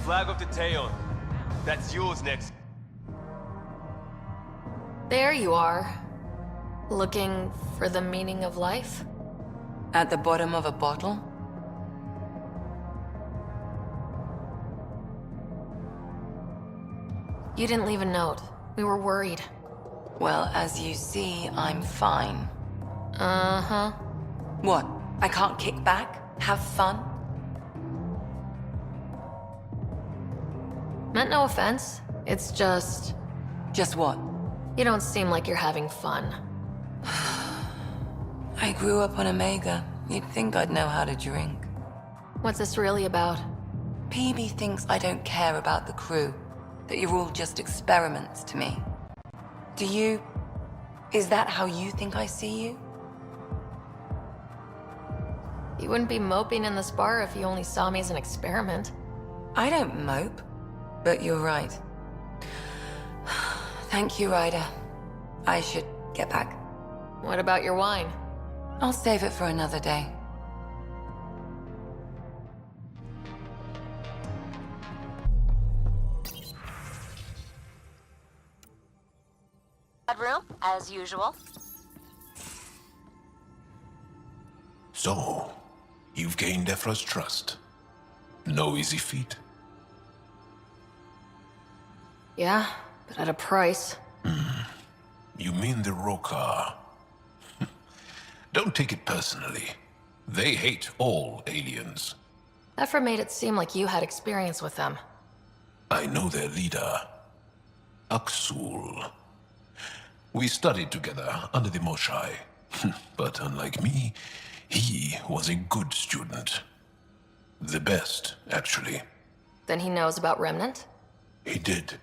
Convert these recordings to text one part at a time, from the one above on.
flag of the Teon. That's yours next. There you are. Looking for the meaning of life? At the bottom of a bottle? You didn't leave a note. We were worried. Well, as you see, I'm fine. Uh-huh. What? I can't kick back? Have fun? Meant no offense. It's just... Just what? You don't seem like you're having fun. I grew up on Omega. You'd think I'd know how to drink. What's this really about? PB thinks I don't care about the crew. That you're all just experiments to me. Do you... Is that how you think I see you? You wouldn't be moping in this bar if you only saw me as an experiment. I don't mope. But you're right. Thank you, Ryder. I should get back. What about your wine? I'll save it for another day. Room, as usual. So, you've gained Ephra's trust. No easy feat. Yeah, but at a price. You mean the Rokar? Don't take it personally. They hate all aliens. Ephra made it seem like you had experience with them. I know their leader, Aksul. We studied together under the Moshai. But unlike me, he was a good student. The best, actually. Then he knows about Remnant? He did.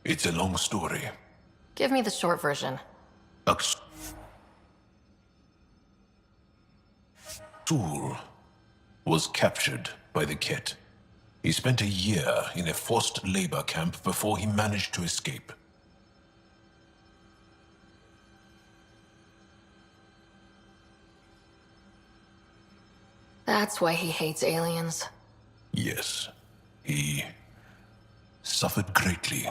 It's a long story. Give me the short version. Aksul was captured by the Ket. He spent a year in a forced labor camp before he managed to escape. That's why he hates aliens. Yes, he suffered greatly.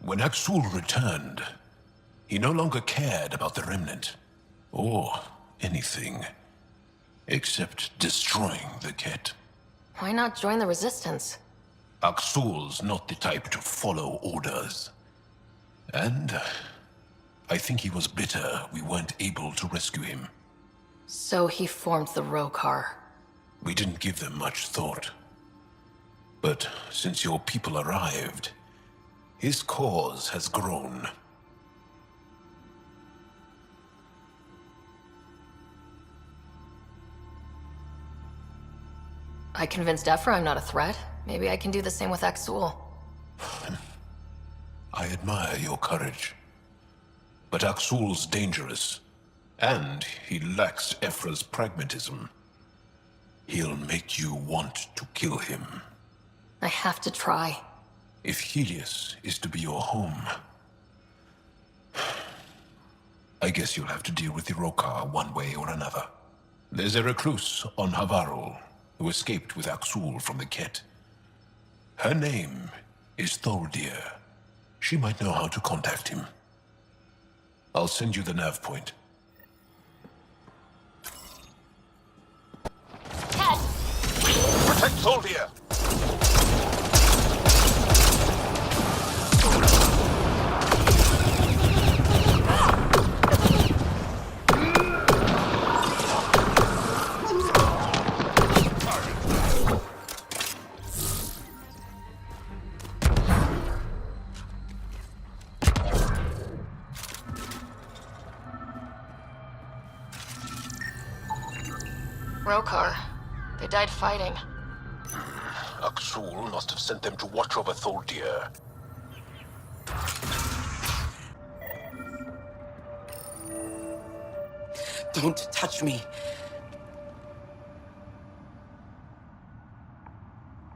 When Aksul returned, he no longer cared about the Remnant, or anything, except destroying the Ket. Why not join the Resistance? Aksul's not the type to follow orders. And I think he was bitter we weren't able to rescue him. So he formed the Rokar. We didn't give them much thought. But since your people arrived, his cause has grown. I convinced Ephra I'm not a threat. Maybe I can do the same with Aksul. I admire your courage. But Aksul's dangerous, and he lacks Ephra's pragmatism. He'll make you want to kill him. I have to try. If Helios is to be your home, I guess you'll have to deal with the Rokar one way or another. There's a recluse on Havarul who escaped with Aksul from the Ket. Her name is Tholdir. She might know how to contact him. I'll send you the nav point. Ted! Protect Tholdir! Rokar. They died fighting. Aksul must have sent them to watch over Tholdir. Don't touch me.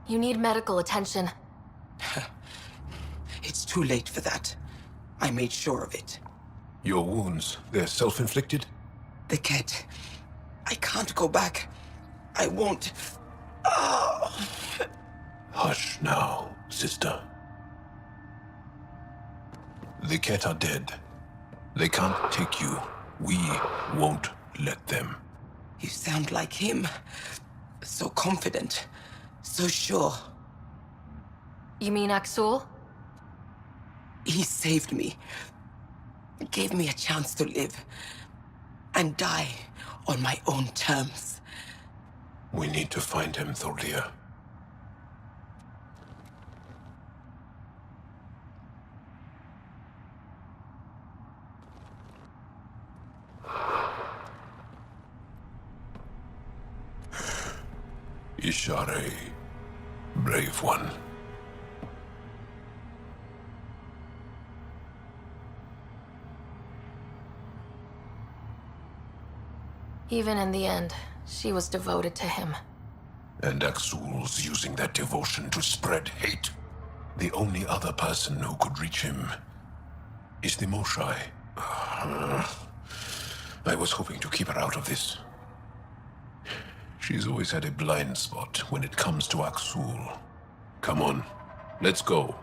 You need medical attention. It's too late for that. I made sure of it. Your wounds, they're self-inflicted? The Ket. I can't go back. I won't. Oh. Hush now, sister. The Ket are dead. They can't take you. We won't let them. You sound like him. So confident. So sure. You mean Axul? He saved me. Gave me a chance to live. And die on my own terms. We need to find him, Thordia. Ishare, brave one. Even in the end, she was devoted to him. And Axul's using that devotion to spread hate. The only other person who could reach him is the Moshai. I was hoping to keep her out of this. She's always had a blind spot when it comes to Axul. Come on, let's go.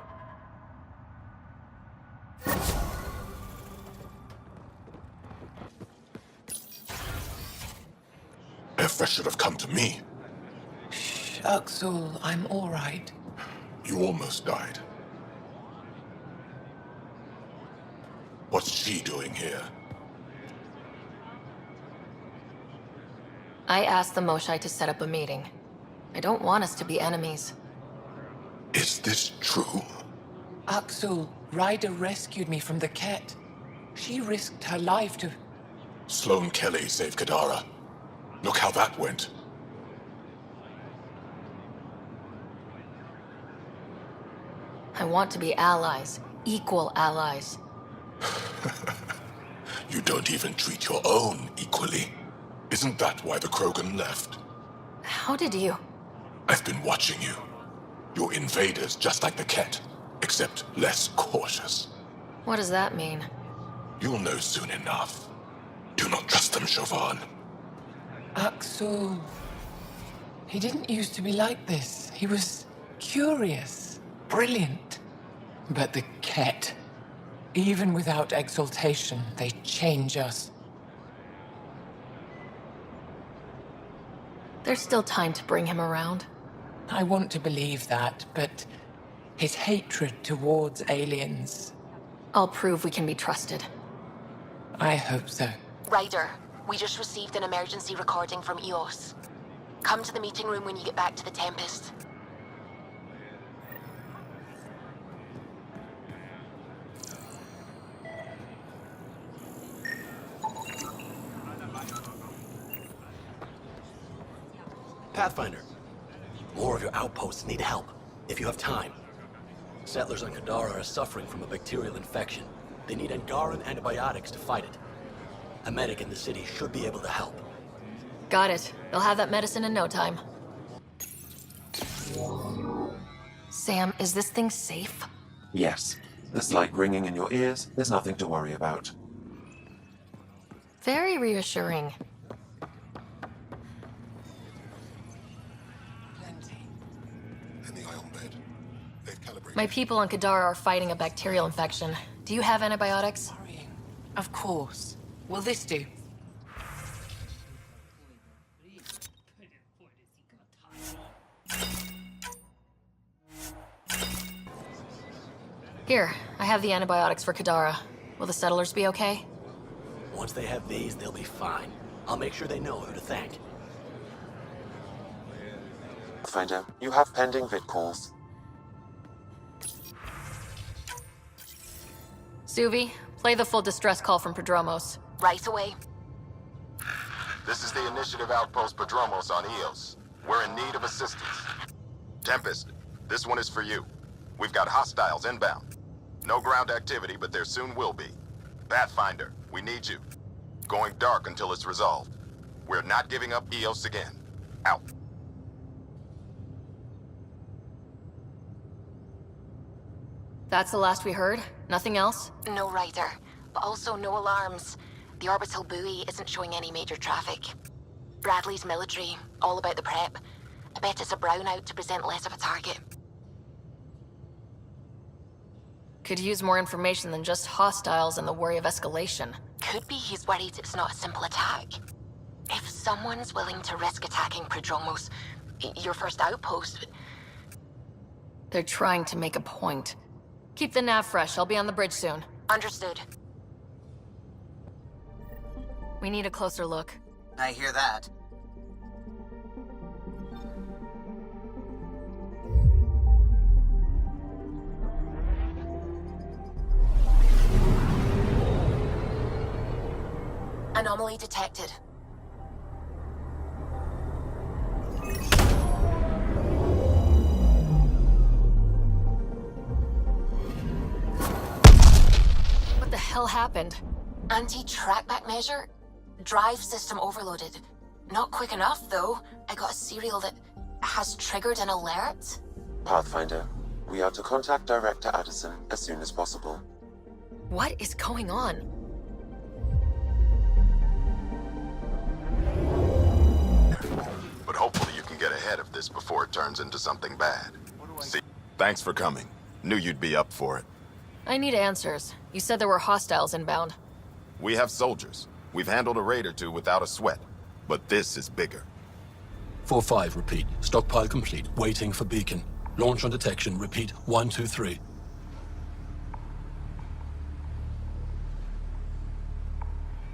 Ephra should have come to me. Axul, I'm all right. You almost died. What's she doing here? I asked the Moshai to set up a meeting. I don't want us to be enemies. Is this true? Axul, Ryder rescued me from the Ket. She risked her life to... Sloane Kelly saved Kadara. Look how that went. I want to be allies. Equal allies. You don't even treat your own equally. Isn't that why the Krogan left? How did you... I've been watching you. You're invaders just like the Ket, except less cautious. What does that mean? You'll know soon enough. Do not trust them, Chauvin. Axul... He didn't used to be like this. He was curious, brilliant. But the Ket, even without exaltation, they change us. There's still time to bring him around. I want to believe that, but his hatred towards aliens, I'll prove we can be trusted. I hope so. Ryder, we just received an emergency recording from EOS. Come to the meeting room when you get back to the Tempest. Pathfinder, more of your outposts need help, if you have time. Settlers on Kadara are suffering from a bacterial infection. They need Angaran antibiotics to fight it. A medic in the city should be able to help. Got it. They'll have that medicine in no time. Sam, is this thing safe? Yes. The slight ringing in your ears, there's nothing to worry about. Very reassuring. In the ion bed. They've calibrated. My people on Kadara are fighting a bacterial infection. Do you have antibiotics? Worrying. Of course. Will this do? Here, I have the antibiotics for Kadara. Will the settlers be okay? Once they have these, they'll be fine. I'll make sure they know who to thank. Pathfinder, you have pending vid calls. Suvi, play the full distress call from Prodromos. Right away. This is the Initiative Outpost Prodromos on Eos. We're in need of assistance. Tempest, this one is for you. We've got hostiles inbound. No ground activity, but there soon will be. Pathfinder, we need you. Going dark until it's resolved. We're not giving up Eos again. Out. That's the last we heard? Nothing else? No Ryder, but also no alarms. The orbital buoy isn't showing any major traffic. Bradley's military, all about the prep. I bet it's a brownout to present less of a target. Could use more information than just hostiles and the worry of escalation. Could be he's worried it's not a simple attack. If someone's willing to risk attacking Prodromos, your first outpost... They're trying to make a point. Keep the nav fresh. I'll be on the bridge soon. Understood. We need a closer look. I hear that. Anomaly detected. What the hell happened? Anti-trackback measure? Drive system overloaded. Not quick enough, though. I got a serial that has triggered an alert. Pathfinder, we are to contact Director Addison as soon as possible. What is going on? But hopefully you can get ahead of this before it turns into something bad. See, thanks for coming. Knew you'd be up for it. I need answers. You said there were hostiles inbound. We have soldiers. We've handled a raid or two without a sweat. But this is bigger. 4-5, repeat. Stockpile complete. Waiting for beacon. Launch on detection. Repeat. 1, 2, 3.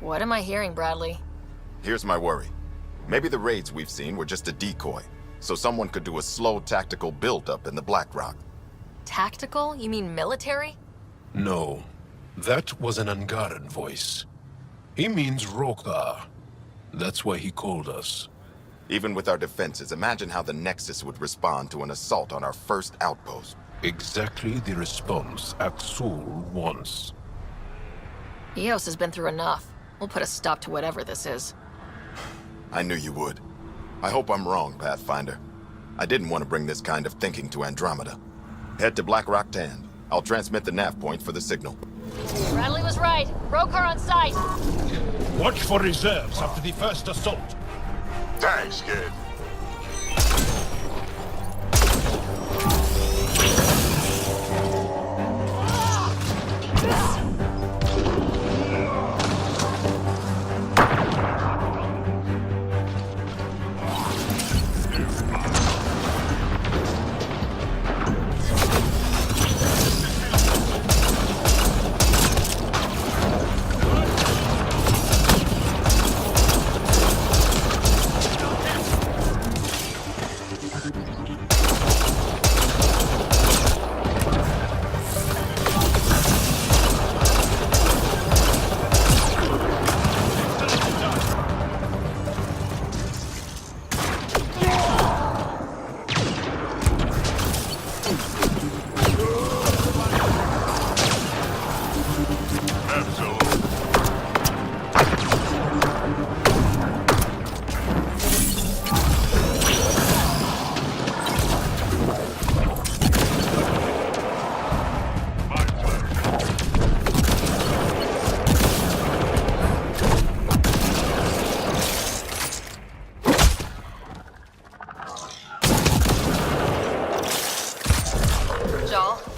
What am I hearing, Bradley? Here's my worry. Maybe the raids we've seen were just a decoy, so someone could do a slow tactical build-up in the Black Rock. Tactical? You mean military? No, that was an Angaran voice. He means Rokar. That's why he called us. Even with our defenses, imagine how the Nexus would respond to an assault on our first outpost. Exactly the response Aksul wants. Eos has been through enough. We'll put a stop to whatever this is. I knew you would. I hope I'm wrong, Pathfinder. I didn't want to bring this kind of thinking to Andromeda. Head to Black Rock Tand. I'll transmit the nav point for the signal. Bradley was right. Rokar on site. Watch for reserves after the first assault. Thanks, kid.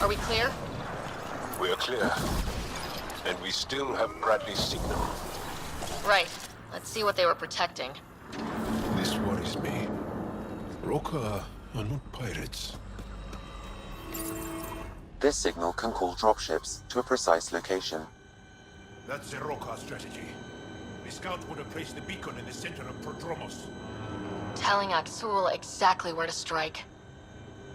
Are we clear? We're clear. And we still have Bradley's signal. Right. Let's see what they were protecting. This worries me. Rokar are not pirates. This signal can call dropships to a precise location. That's the Rokar strategy. The scout would have placed the beacon in the center of Prodromos. Telling Aksul exactly where to strike.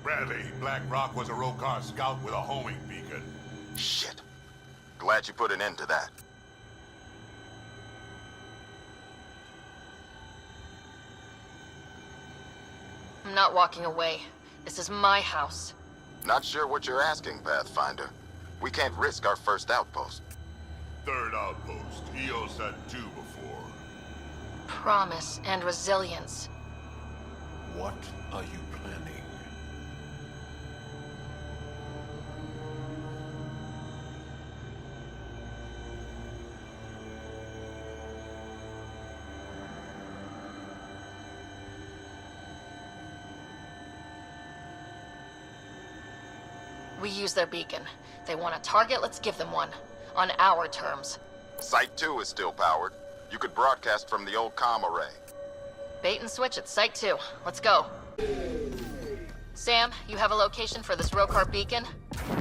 Bradley, Black Rock was a Rokar scout with a homing beacon. Shit. Glad you put an end to that. I'm not walking away. This is my house. Not sure what you're asking, Pathfinder. We can't risk our first outpost. Third outpost. Eos had 2 before. Promise and resilience. What are you planning? We use their beacon. They want a target, let's give them one. On our terms. Site 2 is still powered. You could broadcast from the old comm array. Bait and switch at Site 2. Let's go. Sam, you have a location for this Rokar beacon?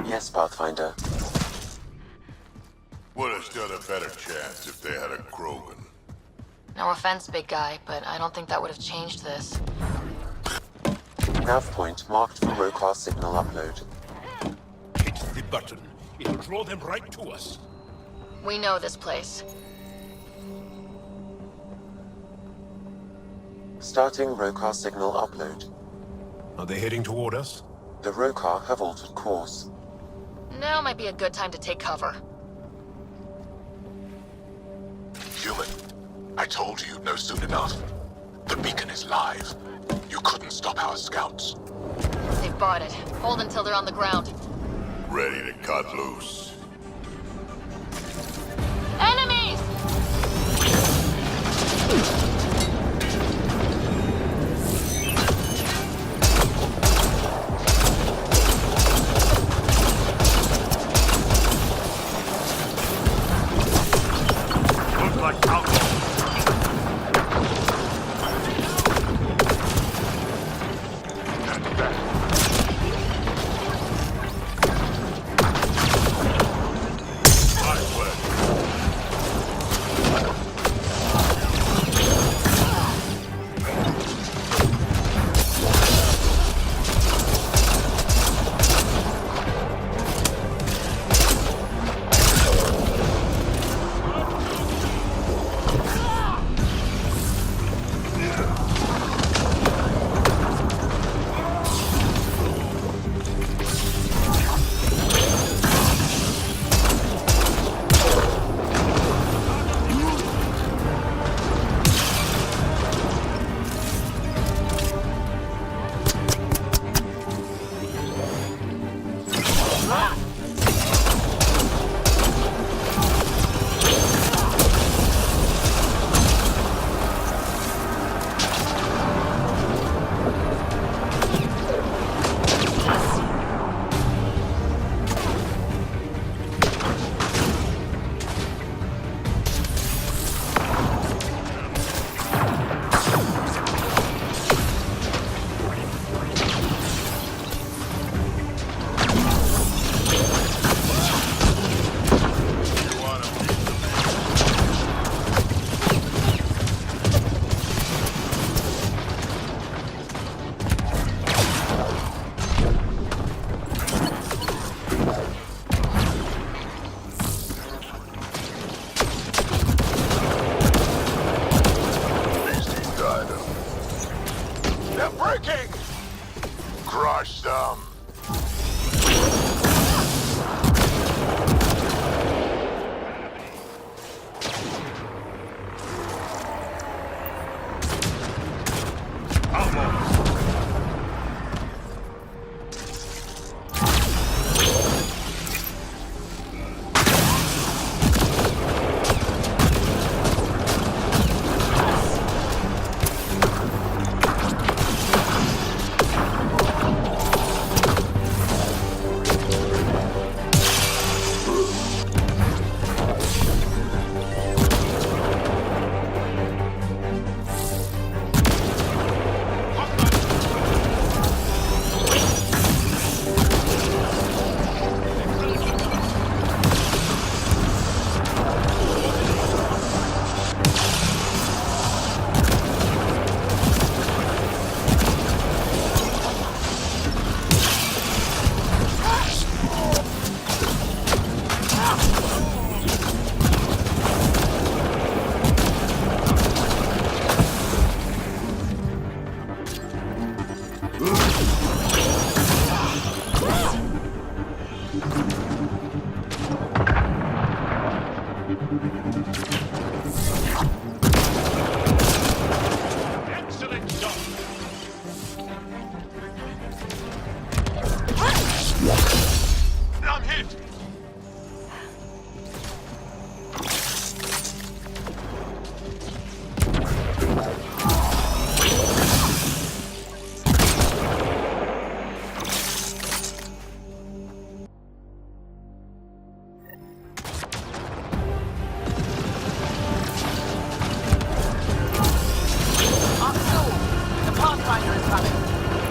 Yes, Pathfinder. Would have stood a better chance if they had a Krogan. No offense, big guy, but I don't think that would have changed this. Nav point marked for Rokar signal upload. Hit the button. It'll draw them right to us. We know this place. Starting Rokar signal upload. Are they heading toward us? The Rokar have altered course. Now might be a good time to take cover. Human, I told you you'd know soon enough. The beacon is live. You couldn't stop our scouts. They've bought it. Hold until they're on the ground. Ready to cut loose. Enemies! Look like outlaws. Crush them.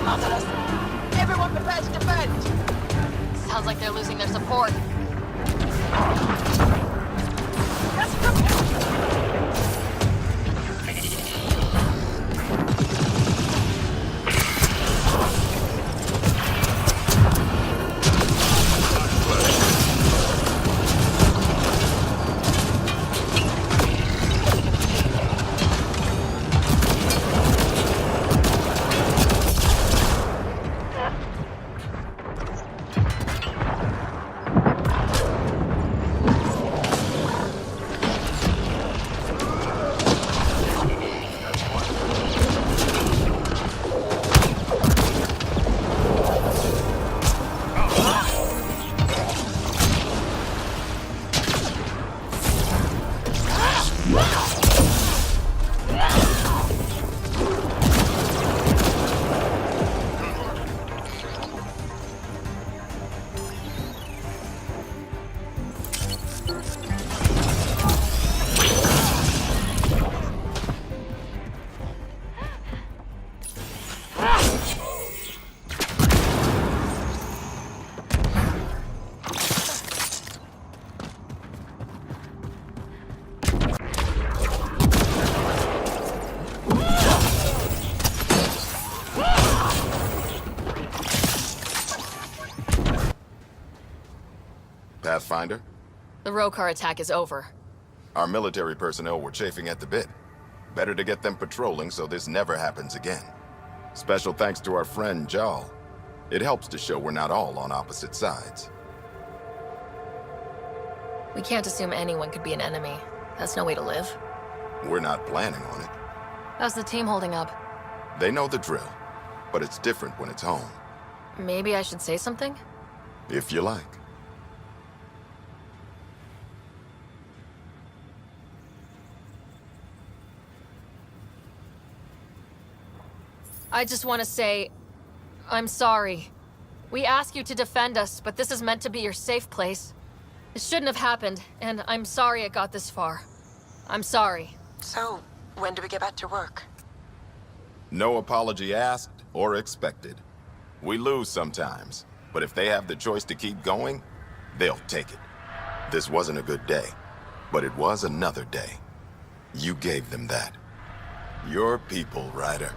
Everyone prepare to defend! Sounds like they're losing their support. Pathfinder? The Rokar attack is over. Our military personnel were chafing at the bit. Better to get them patrolling so this never happens again. Special thanks to our friend Jal. It helps to show we're not all on opposite sides. We can't assume anyone could be an enemy. That's no way to live. We're not planning on it. How's the team holding up? They know the drill, but it's different when it's home. Maybe I should say something? If you like. I just want to say, I'm sorry. We ask you to defend us, but this is meant to be your safe place. It shouldn't have happened, and I'm sorry it got this far. I'm sorry. So, when do we get back to work? No apology asked or expected. We lose sometimes, but if they have the choice to keep going, they'll take it. This wasn't a good day, but it was another day. You gave them that. Your people, Ryder.